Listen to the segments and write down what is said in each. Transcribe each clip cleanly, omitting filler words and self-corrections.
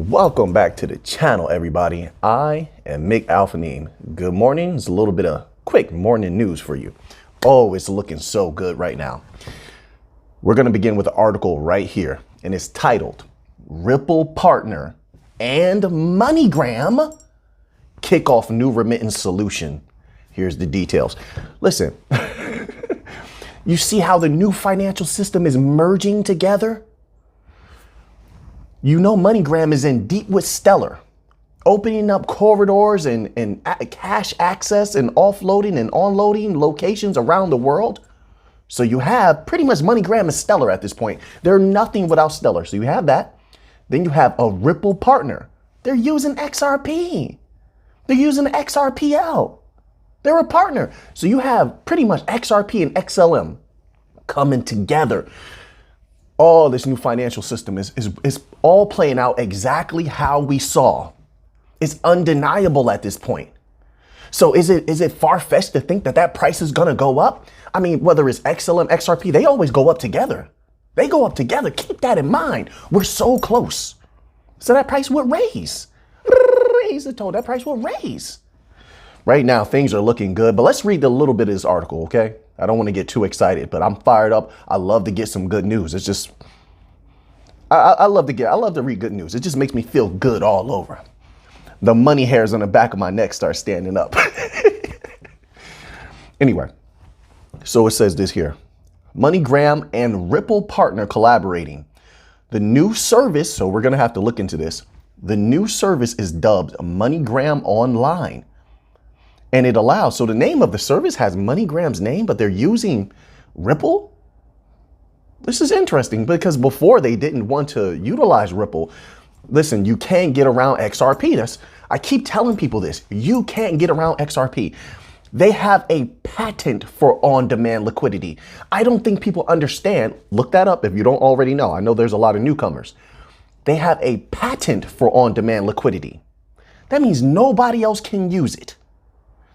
Welcome back to the channel, everybody. I am Mick Alphanim. Good morning. It's a little bit of quick morning news for you. Oh, it's looking so good right now. We're going to begin with the article right here, and it's titled Ripple Partner and MoneyGram Kick Off New Remittance Solution. Here's the details. Listen, you see how the new financial system is merging together? You know MoneyGram is in deep with Stellar, opening up corridors and cash access and offloading and onloading locations around the world. So you have pretty much MoneyGram and Stellar at this point. They're nothing without Stellar. So you have that. Then you have a Ripple partner. They're using XRP. They're using XRPL. They're a partner. So you have pretty much XRP and XLM coming together. All this new financial system is all playing out exactly how we saw. It's undeniable at this point. So is it far-fetched to think that price is going to go up? I mean, whether it's XLM, XRP, they always go up together. They go up together. Keep that in mind. We're so close. So that price will raise. Raise the total. That price will raise. Right now, things are looking good, but let's read a little bit of this article, okay? I don't want to get too excited, but I'm fired up. I love to get some good news. It's just, I love to read good news. It just makes me feel good all over. The money hairs on the back of my neck start standing up. Anyway, so it says this here. MoneyGram and Ripple partner collaborating. The new service, so we're going to have to look into this. The new service is dubbed MoneyGram Online. And it allows, so the name of the service has MoneyGram's name, but they're using Ripple. This is interesting because before they didn't want to utilize Ripple. Listen, you can't get around XRP. I keep telling people this. You can't get around XRP. They have a patent for on-demand liquidity. I don't think people understand. Look that up if you don't already know. I know there's a lot of newcomers. They have a patent for on-demand liquidity. That means nobody else can use it.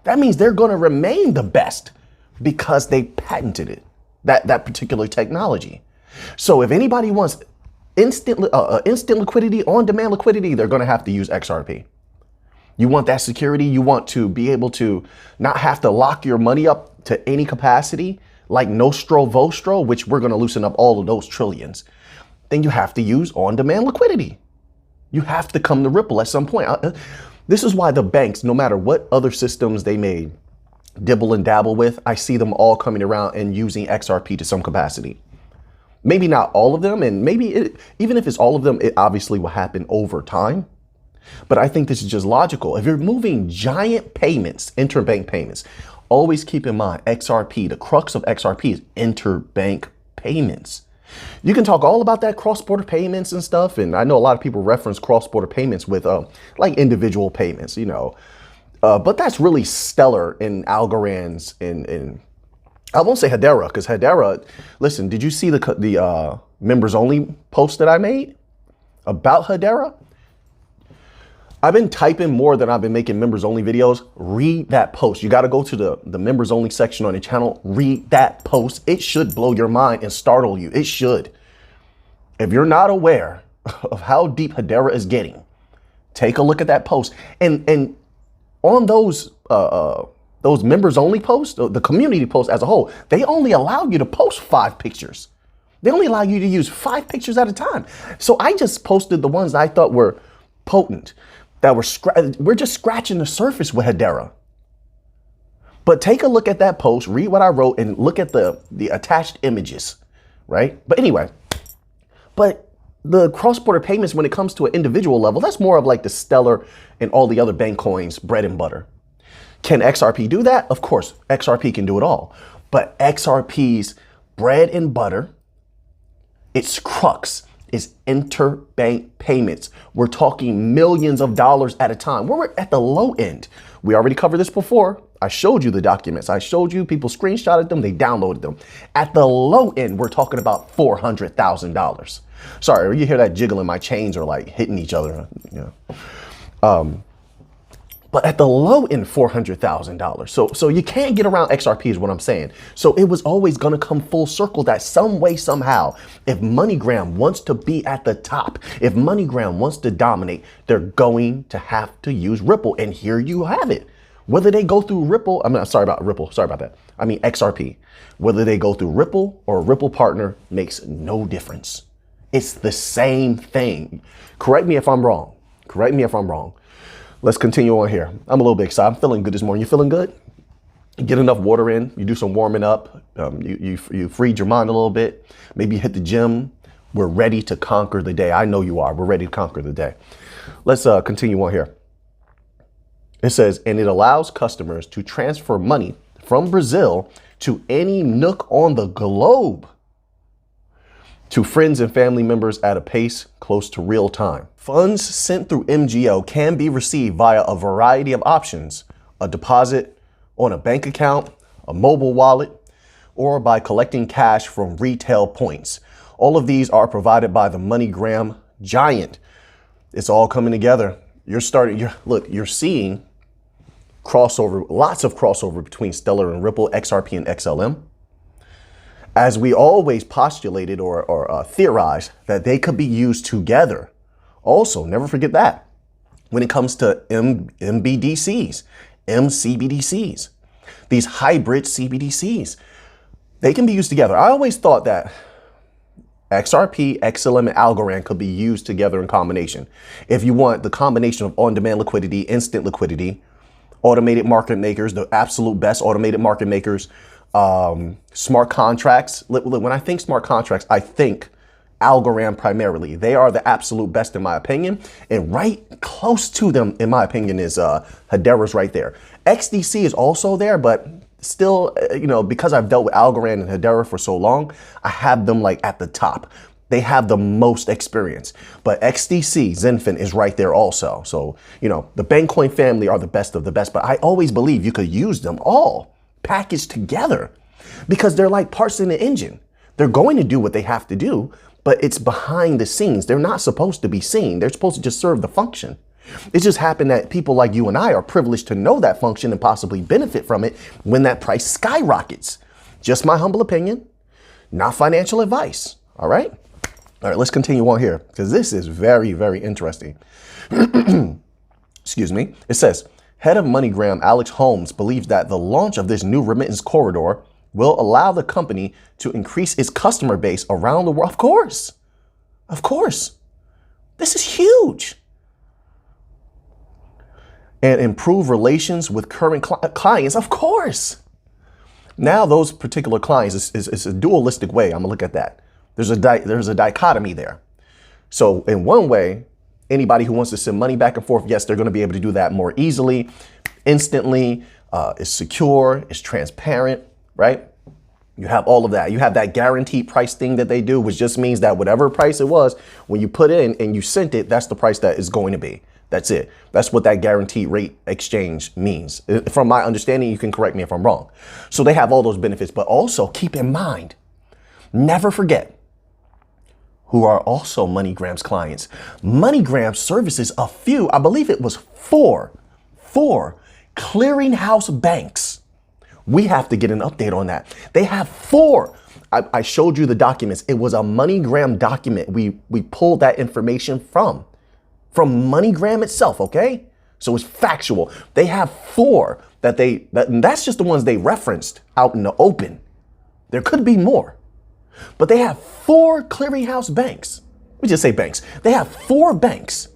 That means they're going to remain the best because they patented it, that particular technology. So if anybody wants instant liquidity, on-demand liquidity, they're going to have to use XRP. You want that security. You want to be able to not have to lock your money up to any capacity like Nostro Vostro, which we're going to loosen up all of those trillions. Then you have to use on-demand liquidity. You have to come to Ripple at some point. This is why the banks, no matter what other systems they may dibble and dabble with, I see them all coming around and using XRP to some capacity. Maybe not all of them, and maybe even if it's all of them, it obviously will happen over time. But I think this is just logical. If you're moving giant payments, interbank payments, always keep in mind XRP, the crux of XRP is interbank payments. You can talk all about that cross-border payments and stuff. And I know a lot of people reference cross-border payments with like individual payments, you know, but that's really Stellar in Algorand's and I won't say Hedera because Hedera, listen, did you see the members only post that I made about Hedera? I've been typing more than I've been making members only videos. Read that post. You got to go to the members only section on the channel. Read that post. It should blow your mind and startle you. It should. If you're not aware of how deep Hedera is getting, take a look at that post. And on those members only posts, the community posts as a whole, they only allow you to post 5 pictures. They only allow you to use 5 pictures at a time. So I just posted the ones I thought were potent. We're just scratching the surface with Hedera. But take a look at that post, read what I wrote, and look at the attached images, right? But anyway, but the cross-border payments when it comes to an individual level, that's more of like the Stellar and all the other bank coins, bread and butter. Can XRP do that? Of course, XRP can do it all. But XRP's bread and butter, its crux, is interbank payments. We're talking millions of dollars at a time. We're at the low end. We already covered this before. I showed you the documents. I showed you people screenshotted them. They downloaded them. At the low end, we're talking about $400,000. Sorry, you hear that jiggling. My chains are like hitting each other. You know. but at the low end, $400,000. So you can't get around XRP is what I'm saying. So it was always going to come full circle that some way, somehow, if MoneyGram wants to be at the top, if MoneyGram wants to dominate, they're going to have to use Ripple. And here you have it. Whether they go through Ripple, sorry about Ripple. Sorry about that. I mean, XRP. Whether they go through Ripple or a Ripple partner makes no difference. It's the same thing. Correct me if I'm wrong. Correct me if I'm wrong. Let's continue on here. I'm a little bit excited. I'm feeling good this morning. You feeling good? You get enough water in. You do some warming up. You freed your mind a little bit. Maybe you hit the gym. We're ready to conquer the day. I know you are. We're ready to conquer the day. Let's continue on here. It says, and it allows customers to transfer money from Brazil to any nook on the globe to friends and family members at a pace close to real time. Funds sent through MGO can be received via a variety of options, a deposit on a bank account, a mobile wallet, or by collecting cash from retail points. All of these are provided by the MoneyGram giant. It's all coming together. You're seeing crossover, lots of crossover between Stellar and Ripple, XRP and XLM. As we always postulated or theorized that they could be used together. Also, never forget that when it comes to MBDCs, MCBDCs, these hybrid CBDCs, they can be used together. I always thought that XRP, XLM, and Algorand could be used together in combination. If you want the combination of on-demand liquidity, instant liquidity, automated market makers, the absolute best automated market makers, smart contracts. When I think smart contracts, I think Algorand primarily. They are the absolute best in my opinion. And right close to them, in my opinion, is Hedera's right there. XDC is also there, but still, because I've dealt with Algorand and Hedera for so long, I have them like at the top. They have the most experience. But XDC, Zenfin is right there also. So, the Bankcoin family are the best of the best, but I always believe you could use them all packaged together because they're like parts in the engine. They're going to do what they have to do, but it's behind the scenes. They're not supposed to be seen. They're supposed to just serve the function. It just happened that people like you and I are privileged to know that function and possibly benefit from it when that price skyrockets. Just my humble opinion, not financial advice. All right. All right, let's continue on here because this is very, very interesting. Excuse me. It says, head of MoneyGram, Alex Holmes, believes that the launch of this new remittance corridor will allow the company to increase its customer base around the world. Of course. Of course. This is huge. And improve relations with current clients. Of course. Now those particular clients is a dualistic way. I'm going to look at that. There's a dichotomy there. So in one way, anybody who wants to send money back and forth, yes, they're going to be able to do that more easily, instantly. It's secure, it's transparent, right? You have all of that. You have that guaranteed price thing that they do, which just means that whatever price it was, when you put in and you sent it, that's the price that is going to be. That's it. That's what that guaranteed rate exchange means. From my understanding, you can correct me if I'm wrong. So they have all those benefits, but also keep in mind, never forget, who are also MoneyGram's clients. MoneyGram services a few, I believe it was four clearinghouse banks. We have to get an update on that. They have four. I showed you the documents. It was a MoneyGram document. We pulled that information from MoneyGram itself, okay? So it's factual. They have four and that's just the ones they referenced out in the open. There could be more. But they have four clearinghouse banks. We just say banks. They have four banks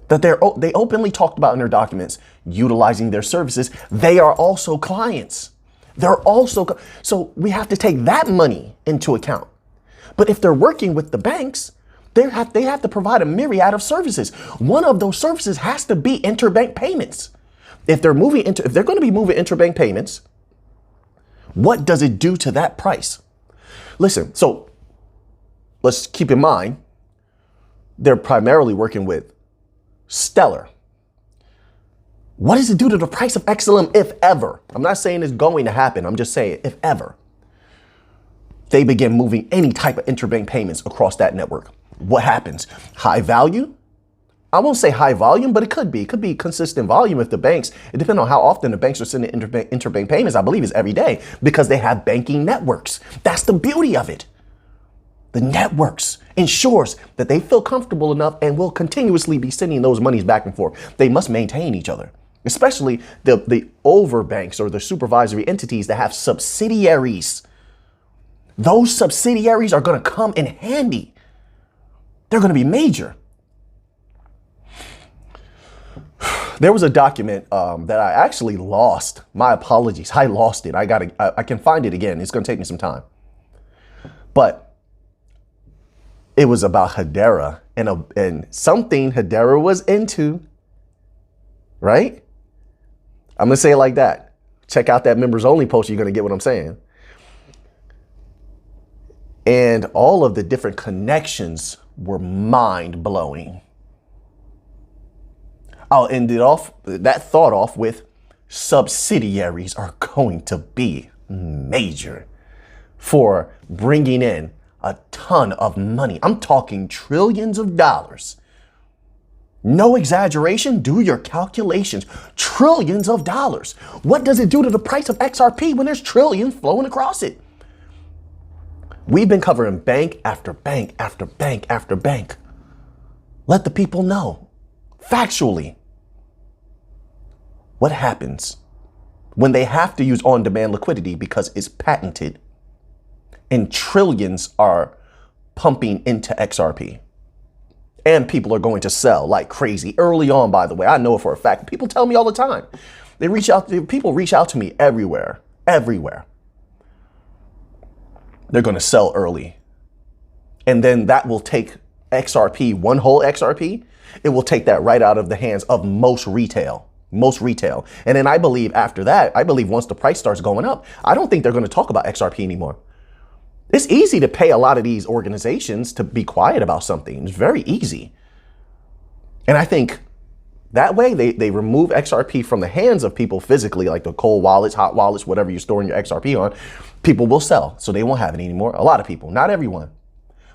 that they openly talked about in their documents utilizing their services. They are also clients. So we have to take that money into account. But if they're working with the banks, they have to provide a myriad of services. One of those services has to be interbank payments. If they're going to be moving interbank payments, what does it do to that price? Listen, so let's keep in mind, they're primarily working with Stellar. What does it do to the price of XLM, if ever? I'm not saying it's going to happen. I'm just saying, if ever they begin moving any type of interbank payments across that network, what happens? High value, I won't say high volume, but it could be. It could be consistent volume if the banks, it depends on how often the banks are sending interbank payments. I believe it's every day because they have banking networks. That's the beauty of it. The networks ensures that they feel comfortable enough and will continuously be sending those monies back and forth. They must maintain each other, especially the over banks or the supervisory entities that have subsidiaries. Those subsidiaries are going to come in handy. They're going to be major. There was a document that I actually lost. My apologies. I lost it. I can find it again. It's going to take me some time. But it was about Hedera and something Hedera was into, right? I'm going to say it like that. Check out that members only post. You're going to get what I'm saying. And all of the different connections were mind blowing. I'll end that thought off with subsidiaries are going to be major for bringing in a ton of money. I'm talking trillions of dollars. No exaggeration. Do your calculations. Trillions of dollars. What does it do to the price of XRP when there's trillions flowing across it? We've been covering bank after bank after bank after bank. Let the people know factually what happens when they have to use on-demand liquidity because it's patented and trillions are pumping into XRP. And people are going to sell like crazy early on, by the way. I know it for a fact. People tell me all the time. People reach out to me everywhere. They're going to sell early. And then that will take XRP, one whole XRP. It will take that right out of the hands of most retail. And then I believe after that, once the price starts going up, I don't think they're going to talk about XRP anymore. It's easy to pay a lot of these organizations to be quiet about something. It's very easy. And I think that way they remove XRP from the hands of people physically, like the cold wallets, hot wallets, whatever you're storing your XRP on. People will sell, so they won't have it anymore. A lot of people, not everyone.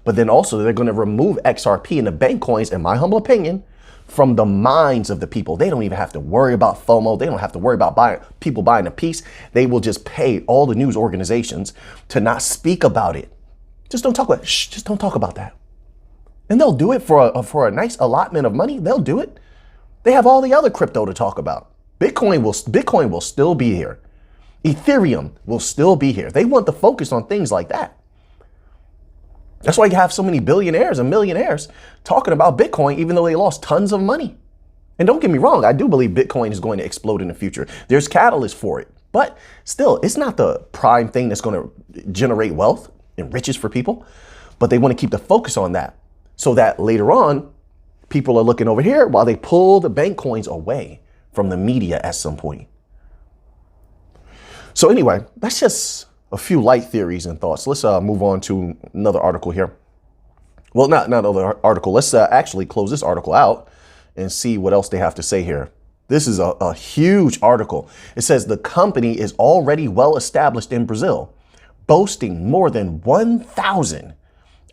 But then also they're going to remove XRP and the bank coins, in my humble opinion, from the minds of the people. They don't even have to worry about FOMO. They don't have to worry about people buying a piece. They will just pay all the news organizations to not speak about it. Just don't talk about it. Just don't talk about that. And they'll do it for a nice allotment of money. They'll do it. They have all the other crypto to talk about. Bitcoin will still be here. Ethereum will still be here. They want to focus on things like that. That's why you have so many billionaires and millionaires talking about Bitcoin, even though they lost tons of money. And don't get me wrong, I do believe Bitcoin is going to explode in the future. There's catalysts for it. But still, it's not the prime thing that's going to generate wealth and riches for people. But they want to keep the focus on that so that later on, people are looking over here while they pull the bank coins away from the media at some point. So anyway, that's just a few light theories and thoughts. Let's move on to another article here. Well, not another article. Let's actually close this article out and see what else they have to say here. This is a huge article. It says the company is already well established in Brazil, boasting more than 1,000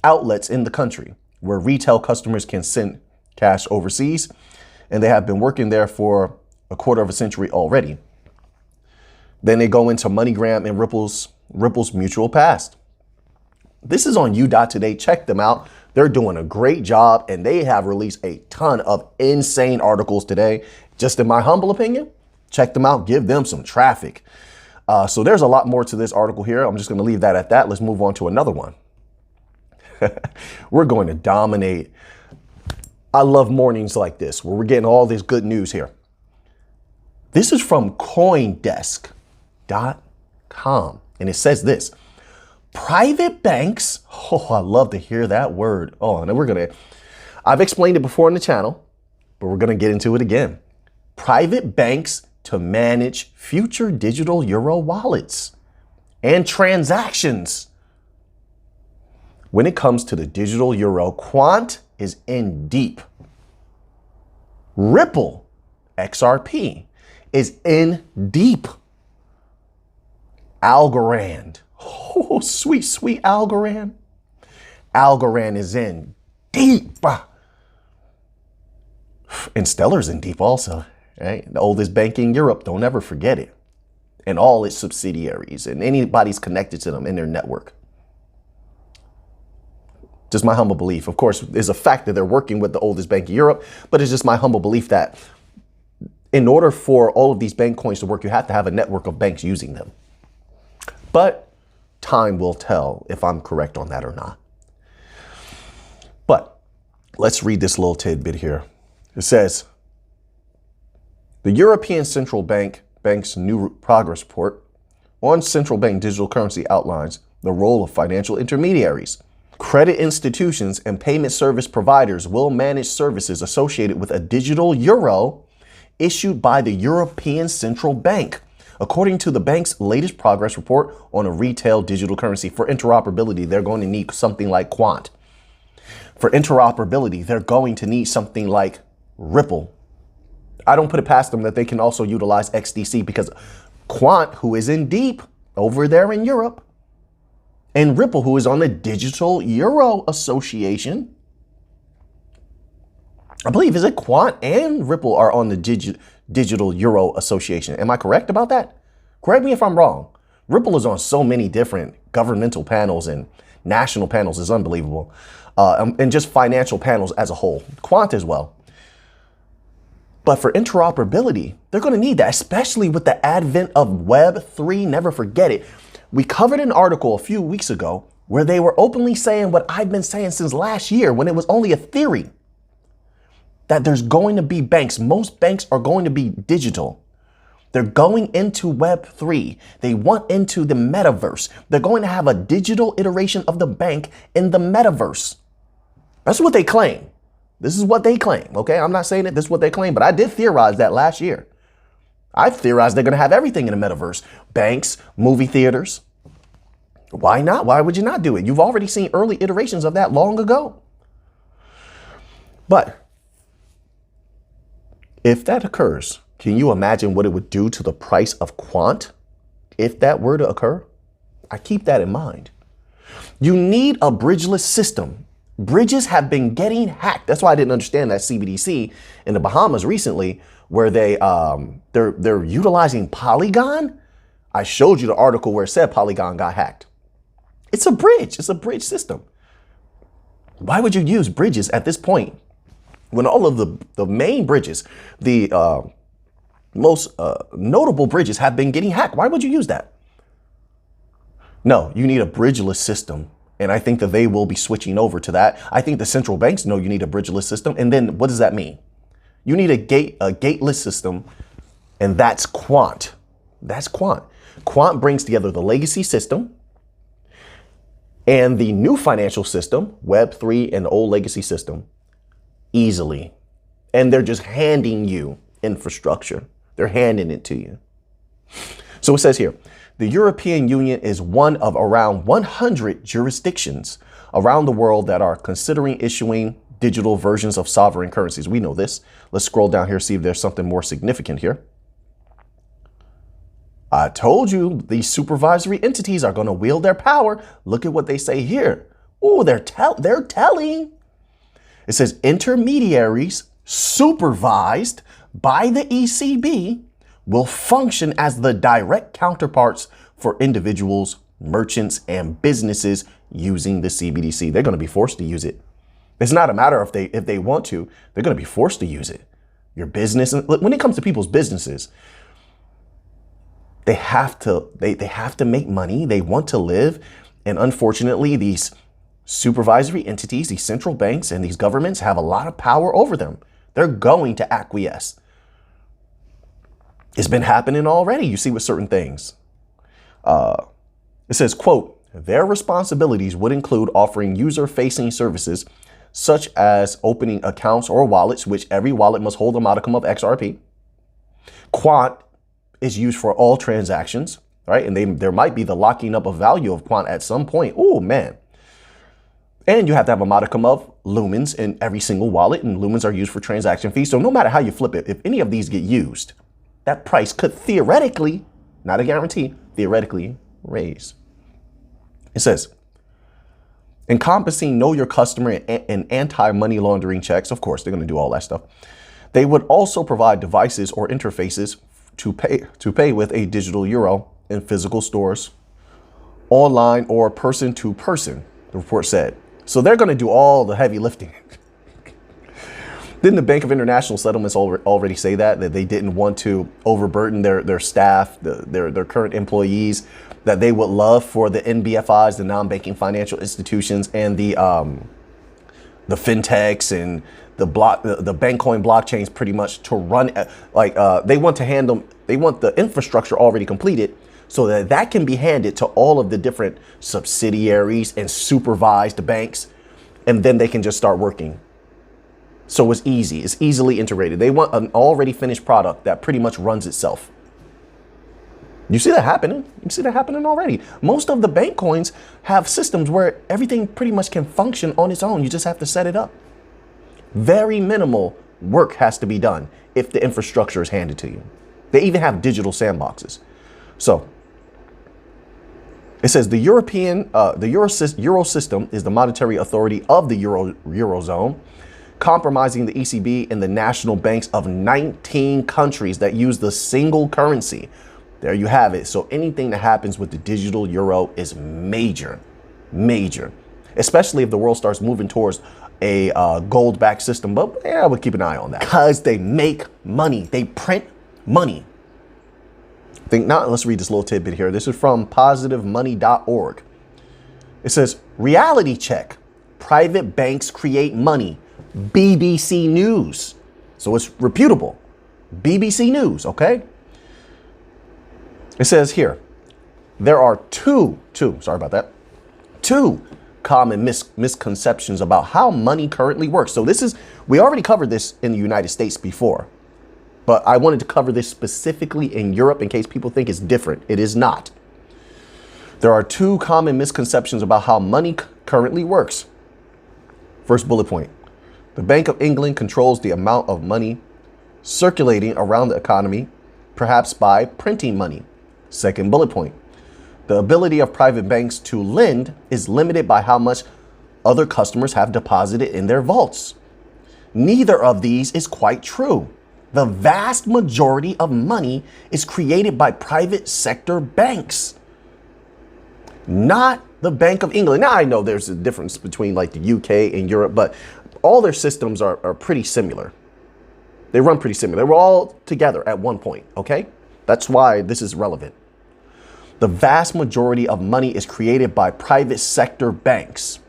outlets in the country where retail customers can send cash overseas. And they have been working there for a quarter of a century already. Then they go into MoneyGram and Ripple's mutual past. This is on U.Today. Check them out. They're doing a great job and they have released a ton of insane articles today. Just in my humble opinion, check them out. Give them some traffic. So there's a lot more to this article here. I'm just going to leave that at that. Let's move on to another one. We're going to dominate. I love mornings like this where we're getting all this good news here. This is from CoinDesk.com. And it says this: private banks. Oh, I love to hear that word. Oh, and I've explained it before on the channel, but we're going to get into it again. Private banks to manage future digital euro wallets and transactions. When it comes to the digital euro, Quant is in deep. Ripple, XRP, is in deep. Algorand. Oh, sweet, sweet And Stellar's in deep also, right? The oldest bank in Europe, don't ever forget it. And all its subsidiaries and anybody's connected to them in their network. Just my humble belief. Of course, there's a fact that they're working with the oldest bank in Europe, but it's just my humble belief that in order for all of these bank coins to work, you have to have a network of banks using them. But time will tell if I'm correct on that or not. But let's read this little tidbit here. It says, the European Central Bank's new progress report on central bank digital currency outlines the role of financial intermediaries. Credit institutions and payment service providers will manage services associated with a digital euro issued by the European Central Bank, according to the bank's latest progress report on a retail digital currency. For interoperability, they're going to need something like Quant. For interoperability, they're going to need something like Ripple. I don't put it past them that they can also utilize XDC, because Quant, who is in deep over there in Europe, and Ripple, who is on the Digital Euro Association, I believe, is it Quant and Ripple are on the Digital Euro Association. Am I correct about that? Correct me if I'm wrong. Ripple is on so many different governmental panels and national panels. It's unbelievable. And just financial panels as a whole. Quant as well. But for interoperability, they're going to need that, especially with the advent of Web3. Never forget it. We covered an article a few weeks ago where they were openly saying what I've been saying since last year, when it was only a theory, that there's going to be banks. Most banks are going to be digital. They're going into Web3. They want into the metaverse. They're going to have a digital iteration of the bank in the metaverse. That's what they claim. This is what they claim. Okay, I'm not saying that this is what they claim, but I did theorize that last year. I theorized they're going to have everything in the metaverse. Banks, movie theaters. Why not? Why would you not do it? You've already seen early iterations of that long ago. But if that occurs, can you imagine what it would do to the price of Quant if that were to occur? I keep that in mind. You need a bridgeless system. Bridges have been getting hacked. That's why I didn't understand that CBDC in the Bahamas recently, where they're utilizing Polygon. I showed you the article where it said Polygon got hacked. It's a bridge. It's a bridge system. Why would you use bridges at this point when all of the main bridges, the most notable bridges have been getting hacked? Why would you use that? No, you need a bridgeless system. And I think that they will be switching over to that. I think the central banks know you need a bridgeless system. And then what does that mean? You need a gateless system, and that's Quant. That's Quant. Quant brings together the legacy system and the new financial system, Web3 and the old legacy system, easily. And they're just handing you infrastructure. They're handing it to you. So it says here, the European Union is one of around 100 jurisdictions around the world that are considering issuing digital versions of sovereign currencies. We know this. Let's scroll down here, see if there's something more significant here. I told you these supervisory entities are going to wield their power. Look at what they say here. Oh, they're telling. It says intermediaries supervised by the ECB will function as the direct counterparts for individuals, merchants, and businesses using the CBDC. They're going to be forced to use it. It's not a matter if they want to, they're going to be forced to use it. Your business, when it comes to people's businesses, they have to make money. They want to live. And unfortunately, these supervisory entities, these central banks and these governments have a lot of power over them. They're going to acquiesce. It's been happening already. You see with certain things. It says, quote, their responsibilities would include offering user-facing services such as opening accounts or wallets, which every wallet must hold a modicum of XRP. Quant is used for all transactions, right? And there might be the locking up of value of Quant at some point. Oh, man. And you have to have a modicum of lumens in every single wallet, and lumens are used for transaction fees. So no matter how you flip it, if any of these get used, that price could theoretically, not a guarantee, theoretically raise. It says, encompassing know your customer and anti-money laundering checks. Of course, they're going to do all that stuff. They would also provide devices or interfaces to pay with a digital euro in physical stores, online or person to person, the report said. So they're going to do all the heavy lifting. Didn't the Bank of International Settlements already say that they didn't want to overburden their staff, their current employees, that they would love for the NBFIs, the non-banking financial institutions, and the fintechs and the Bankcoin blockchains pretty much to run they want to hand them, they want the infrastructure already completed so that can be handed to all of the different subsidiaries and supervised banks, and then they can just start working. So it's easy. It's easily integrated. They want an already finished product that pretty much runs itself. You see that happening? You see that happening already. Most of the bank coins have systems where everything pretty much can function on its own. You just have to set it up. Very minimal work has to be done if the infrastructure is handed to you. They even have digital sandboxes. So it says the Euro system is the monetary authority of the Eurozone, compromising the ECB and the national banks of 19 countries that use the single currency. There you have it. So anything that happens with the digital euro is major, major, especially if the world starts moving towards a gold-backed system. But yeah, I would keep an eye on that because they make money. They print money. Think not. Let's read this little tidbit here. This is from positivemoney.org. It says, reality check. Private banks create money. BBC News. So it's reputable. BBC News, okay? It says here, there are two common misconceptions about how money currently works. So we already covered this in the United States before, but I wanted to cover this specifically in Europe in case people think it's different. It is not. There are two common misconceptions about how money currently works. First bullet point. The Bank of England controls the amount of money circulating around the economy, perhaps by printing money. Second bullet point. The ability of private banks to lend is limited by how much other customers have deposited in their vaults. Neither of these is quite true. The vast majority of money is created by private sector banks, not the Bank of England. Now, I know there's a difference between like the UK and Europe, but all their systems are pretty similar. They run pretty similar. They were all together at one point, okay? That's why this is relevant. The vast majority of money is created by private sector banks.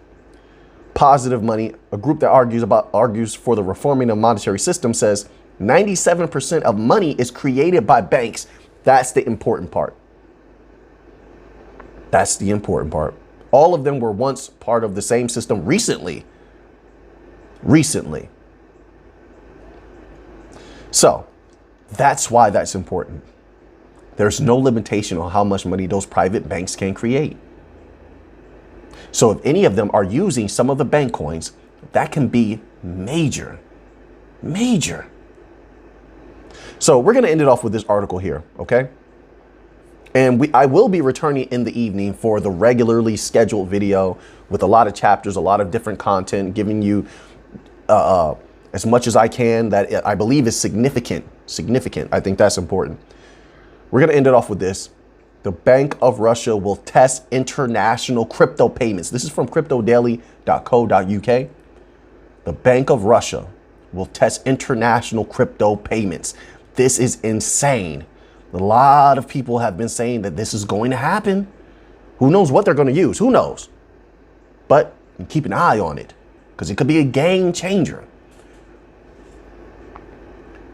Positive Money, a group that argues for the reforming of monetary system, says 97% of money is created by banks. That's the important part. That's the important part. All of them were once part of the same system recently. So that's why that's important. There's no limitation on how much money those private banks can create. So if any of them are using some of the bank coins, that can be major. So we're going to end it off with this article here, okay? And I will be returning in the evening for the regularly scheduled video with a lot of chapters, a lot of different content, giving you as much as I can that I believe is significant. I think that's important. We're going to end it off with this. The Bank of Russia will test international crypto payments. This is from cryptodaily.co.uk. The Bank of Russia will test international crypto payments. This is insane. A lot of people have been saying that this is going to happen. Who knows what they're going to use? Who knows? But keep an eye on it because it could be a game changer.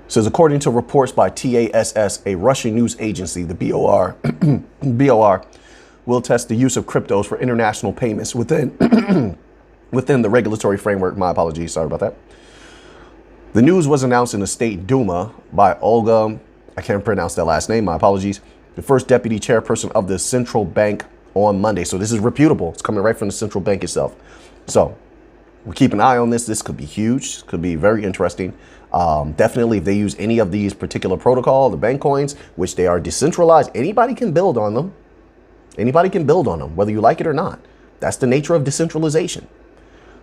It says, according to reports by TASS, a Russian news agency, the BOR will test the use of cryptos for international payments within the regulatory framework. My apologies. Sorry about that. The news was announced in the State Duma by Olga, I can't pronounce that last name. My apologies. The first deputy chairperson of the central bank on Monday. So this is reputable. It's coming right from the central bank itself. So we'll keep an eye on this. This could be huge. Could be very interesting. Definitely, if they use any of these particular protocol, the bank coins, which they are decentralized, anybody can build on them. Anybody can build on them, whether you like it or not. That's the nature of decentralization.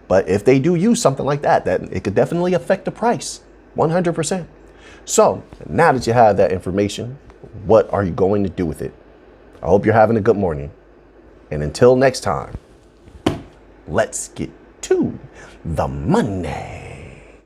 But if they do use something like that, it could definitely affect the price. 100%. So now that you have that information, what are you going to do with it? I hope you're having a good morning. And until next time, let's get to the money.